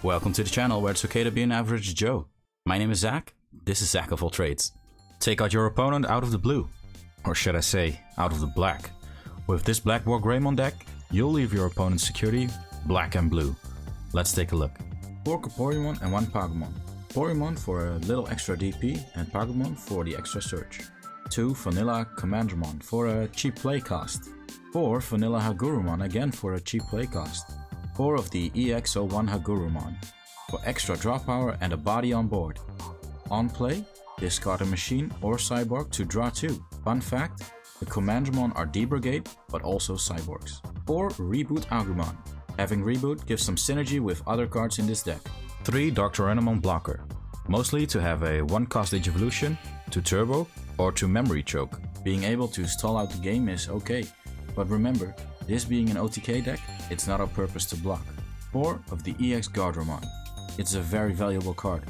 Welcome to the channel where it's okay to be an average Joe. My name is Zach, this is Zach of all trades. Take out your opponent out of the blue, or should I say, out of the black. With this BlackWarGreymon deck, you'll leave your opponent's security black and blue. Let's take a look. 4 Corporeamon and 1 Pagumon. Corporeamon for a little extra DP and Pagumon for the extra surge. 2 Vanilla Commandermon for a cheap playcast. 4 Vanilla Hagurumon again for a cheap playcast. 4 of the EX01 Hagurumon for extra draw power and a body on board. On play, discard a machine or cyborg to draw 2. Fun fact, the Commandermon are D-Brigade but also cyborgs. 4 Reboot Agumon. Having Reboot gives some synergy with other cards in this deck. 3 Dr. Renamon Blocker. Mostly to have a 1-cost Digivolution, to Turbo or to Memory Choke. Being able to stall out the game is okay, but remember, this being an OTK deck, it's not on purpose to block. 4 of the EX Guardromon. It's a very valuable card.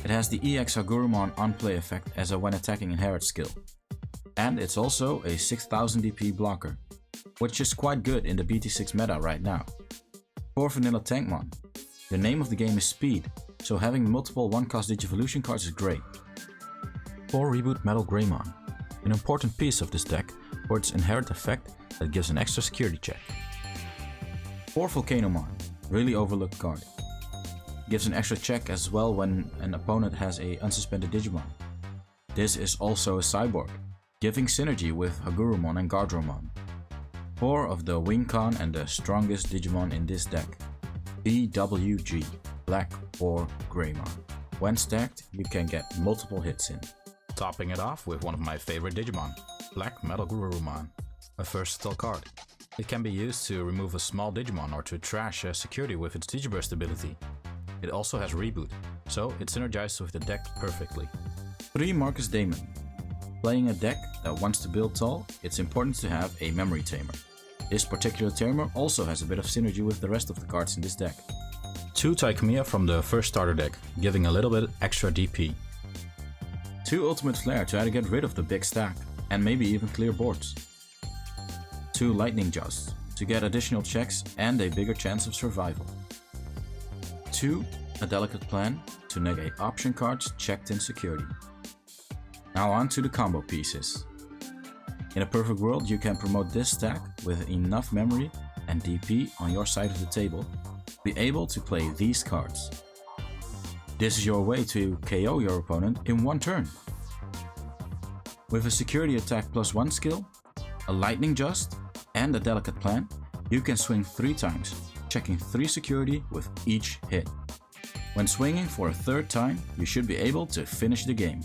It has the EX Hagurumon on-play effect as a when attacking inherit skill. And it's also a 6000 DP blocker, which is quite good in the BT6 meta right now. 4 Vanilla Tankmon. The name of the game is Speed, so having multiple 1-cost Digivolution cards is great. 4 Reboot BlackWarGreymon. An important piece of this deck for its inherent effect that gives an extra security check. 4 Volcanomon. Really overlooked card. Gives an extra check as well when an opponent has a unsuspended Digimon. This is also a cyborg, giving synergy with Hagurumon and Guardromon. 4 of the Wing-Con and the strongest Digimon in this deck. BWG, BlackWarGreymon. When stacked, you can get multiple hits in. Topping it off with one of my favorite Digimon, Black Metalgurumon, a versatile card. It can be used to remove a small Digimon or to trash a security with its Digiburst ability. It also has Reboot, so it synergizes with the deck perfectly. 3 Marcus Damon. Playing a deck that wants to build tall, it's important to have a Memory Tamer. This particular Tamer also has a bit of synergy with the rest of the cards in this deck. 2 Taikamiya from the first starter deck, giving a little bit extra DP. 2 Ultimate Flare to either get rid of the big stack, and maybe even clear boards. 2 Lightning Jaws to get additional checks and a bigger chance of survival. 2 A Delicate Plan to negate option cards checked in security. Now on to the combo pieces. In a perfect world, you can promote this stack with enough memory and DP on your side of the table to be able to play these cards. This is your way to KO your opponent in one turn. With a security attack +1 skill, a lightning just, and a delicate plan, you can swing 3 times, checking 3 security with each hit. When swinging for a 3rd time, you should be able to finish the game.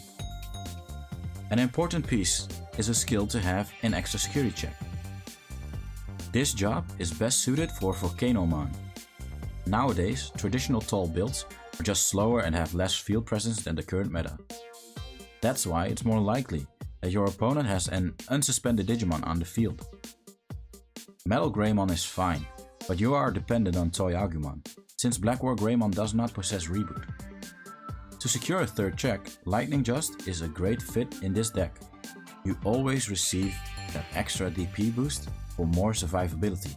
An important piece is a skill to have an extra security check. This job is best suited for Volcanomon. Nowadays, traditional tall builds are just slower and have less field presence than the current meta. That's why it's more likely that your opponent has an unsuspended Digimon on the field. Metal Greymon is fine, but you are dependent on Toy Agumon, since BlackWarGreymon does not possess Reboot. To secure a 3rd check, Lightning Just is a great fit in this deck. You always receive that extra DP boost for more survivability.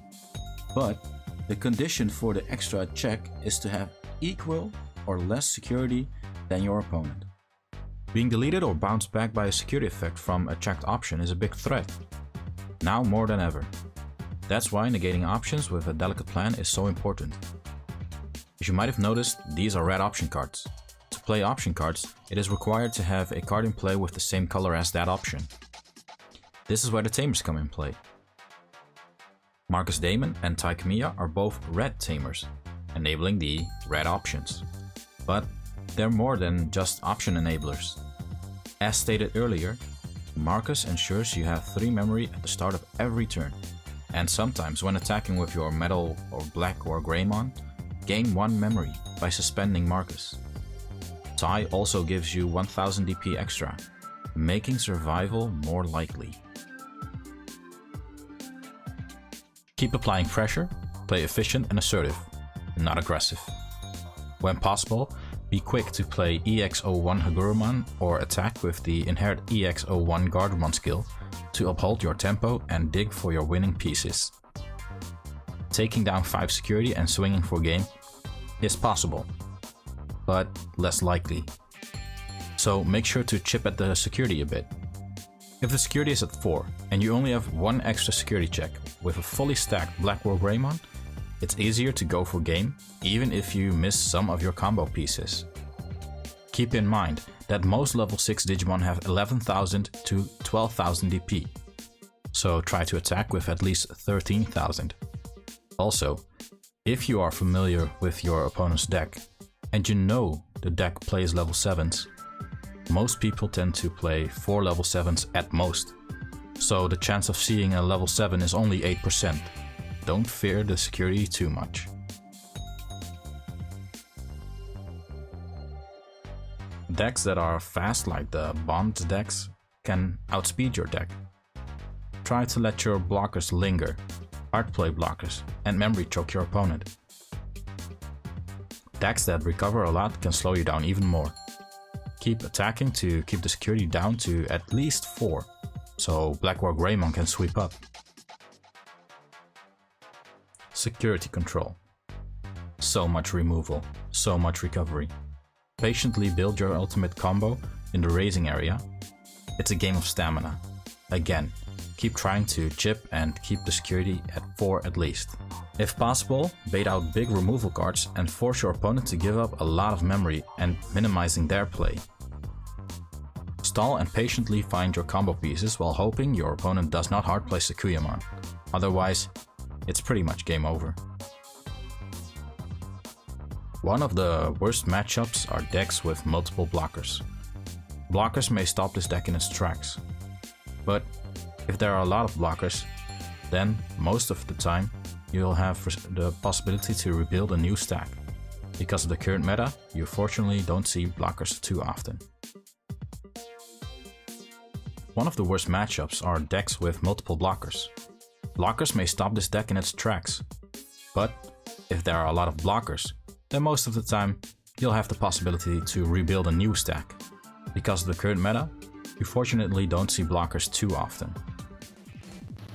But the condition for the extra check is to have equal or less security than your opponent. Being deleted or bounced back by a security effect from a checked option is a big threat, now more than ever. That's why negating options with a delicate plan is so important. As you might have noticed, these are red option cards. To play option cards, it is required to have a card in play with the same color as that option. This is where the Tamers come in play. Marcus Damon and Taikamiya are both red Tamers, enabling the red options. But they're more than just option enablers. As stated earlier, Marcus ensures you have 3 memory at the start of every turn, and sometimes when attacking with your Metal or BlackWarGreymon, gain 1 memory by suspending Marcus. Tai also gives you 1000 DP extra, making survival more likely. Keep applying pressure, play efficient and assertive, not aggressive. When possible, be quick to play EX01 Hagurumon or attack with the inherent EX01 Guardromon skill to uphold your tempo and dig for your winning pieces. Taking down 5 security and swinging for game is possible, but less likely. So make sure to chip at the security a bit. If the security is at 4 and you only have one extra security check with a fully stacked BlackWarGreymon, it's easier to go for game even if you miss some of your combo pieces. Keep in mind that most level 6 Digimon have 11,000 to 12,000 DP, so try to attack with at least 13,000. Also, if you are familiar with your opponent's deck and you know the deck plays level 7s, most people tend to play 4 level 7s at most, so the chance of seeing a level 7 is only 8%. Don't fear the security too much. Decks that are fast like the Bond decks can outspeed your deck. Try to let your blockers linger, hard play blockers, and memory choke your opponent. Decks that recover a lot can slow you down even more. Keep attacking to keep the security down to at least 4, so BlackWarGreymon can sweep up. Security control. So much removal, so much recovery. Patiently build your ultimate combo in the raising area. It's a game of stamina. Again, keep trying to chip and keep the security at 4 at least. If possible, bait out big removal cards and force your opponent to give up a lot of memory and minimizing their play. Stall and patiently find your combo pieces while hoping your opponent does not hardplay Sakuyamon. Otherwise, it's pretty much game over. One of the worst matchups are decks with multiple blockers. Blockers may stop this deck in its tracks, but if there are a lot of blockers, then most of the time you'll have the possibility to rebuild a new stack. Because of the current meta, you fortunately don't see blockers too often. One of the worst matchups are decks with multiple blockers. Blockers may stop this deck in its tracks, but if there are a lot of blockers, then most of the time you'll have the possibility to rebuild a new stack. Because of the current meta, you fortunately don't see blockers too often.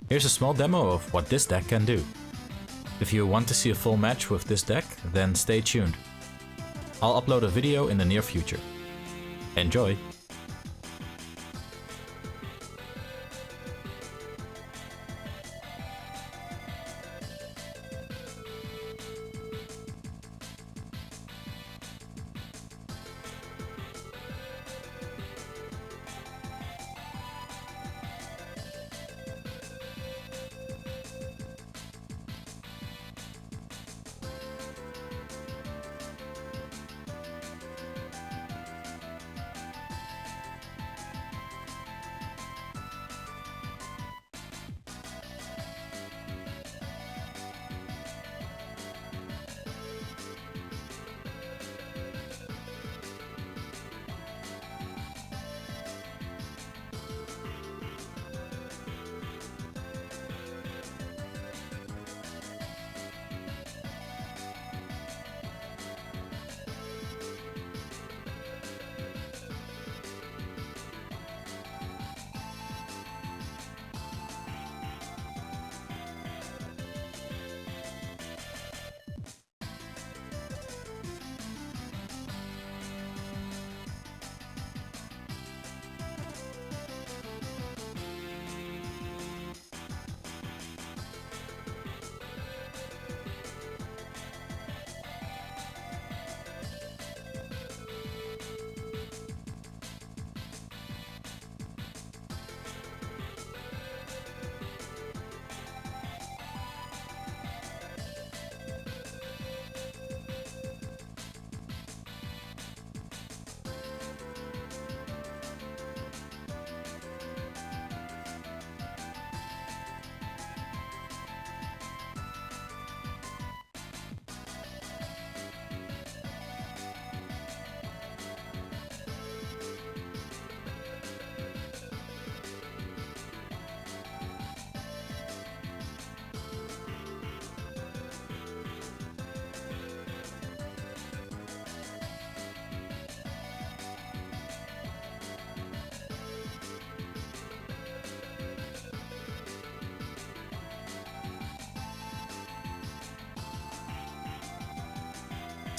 Here's a small demo of what this deck can do. If you want to see a full match with this deck, then stay tuned. I'll upload a video in the near future. Enjoy!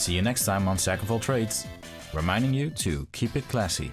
See you next time on Zack of All Trades, reminding you to keep it classy.